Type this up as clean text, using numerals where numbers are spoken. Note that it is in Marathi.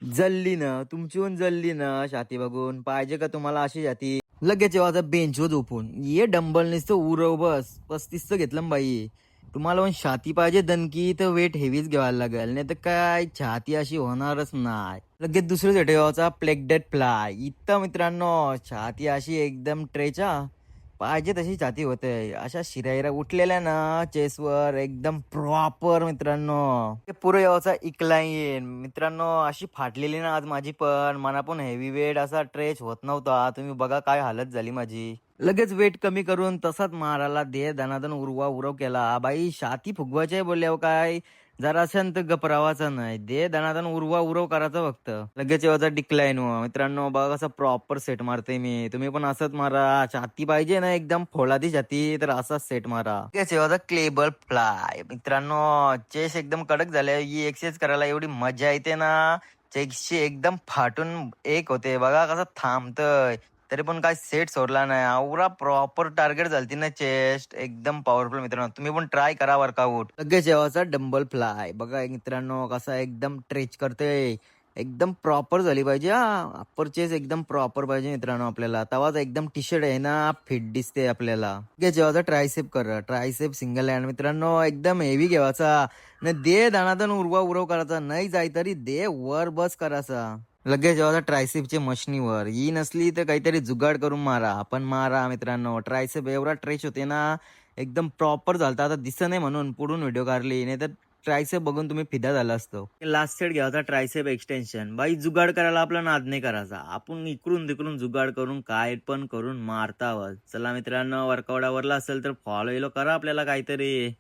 जल्ली ना तुमची जल्ली ना छाती बघून पाहिजे का तुम्हाला अशी छाती. लगेच जेव्हा बेंचवर झोपून ये डंबल नुसतं उरव बस 35चं घेतलं बाई. तुम्हाला पण छाती पाहिजे दणकी तर वेट हेवीच घ्यायला लागेल नाही तर काय छाती अशी होणारच नाही. लगेच दुसरं जेव्हा प्लेगडेट फ्लाय इथं मित्रांनो छाती अशी एकदम ट्रेचा पाहिजे तशी छाती होते. अशा शिराईरा उठलेल्या ना चेसवर एकदम प्रॉपर मित्रांनो. ते पुरं यावचा इकलाईन मित्रांनो अशी फाटलेली ना आज माझी पण मना पण हेवी वेट असा ट्रेच होत नव्हता. तुम्ही बघा काय हालत झाली माझी. लगेच वेट कमी करून तसाच मारायला दे दनादन उरवा उरव केला बाई. छाती फुगवायची आहे बोलल्यावर काय जरा असेल तर गपरावाचा नाही दे दनादन उरवा उरव करायचं फक्त. लगेच येवाचा डिक्लाईन हो मित्रांनो बघा कसं प्रॉपर सेट मारते मी. तुम्ही पण असंच मारा. छाती पाहिजे ना एकदम फोडाची छाती तर असाच सेट मारा. लगेच येवाचा क्लेबल फ्लाय मित्रांनो चेस एकदम कडक झाले. ही एक्सरसाइज करायला एवढी मजा येते ना. चेस्टची एकदम फाटून एक होते बघा कसं थांबतय तरी पण काय सेट सोडला नाही. आवरा प्रॉपर टार्गेट झालती ना चेस्ट एकदम पॉवरफुल मित्रांनो. तुम्ही पण ट्राय करा वर्कआउट. लगेच जेव्हाचा डंबल फ्लाय बघा मित्रांनो कसा एकदम ट्रेच करतोय. एकदम प्रॉपर झाली पाहिजे हा. अप्पर चेस्ट एकदम प्रॉपर पाहिजे मित्रांनो आपल्याला. तवाच एकदम टी शर्ट आहे ना फिट दिसते आपल्याला. लगेच जेव्हाचा ट्रायसेप कर ट्रायसेप सिंगल हँड मित्रांनो एकदम हेवी घ्यावाचा. न दे दानादन उरवा उरव करायचा नाही जाय तरी दे वर बस करायचा. लगेच जेव्हा ट्रायसेपच्या मशनीवर ही नसली तर काहीतरी जुगाड करून मारा. आपण मारा मित्रांनो. ट्रायसेप एवढा ट्रेच होते ना एकदम प्रॉपर झालता. आता दिसत नाही म्हणून पुढून व्हिडिओ काढली नाही तर ट्रायसेप बघून तुम्ही फिदा झाला असतो. लास्ट सेट घ्यायचा ट्रायसेप एक्सटेन्शन बाई. जुगाड करायला आपला नाद नाही करायचा. आपण इकडून तिकडून जुगाड करून काय पण करून मारता आवाज. चला मित्रांनो वर्कआउट आवरला असेल तर फॉलो करा आपल्याला काहीतरी.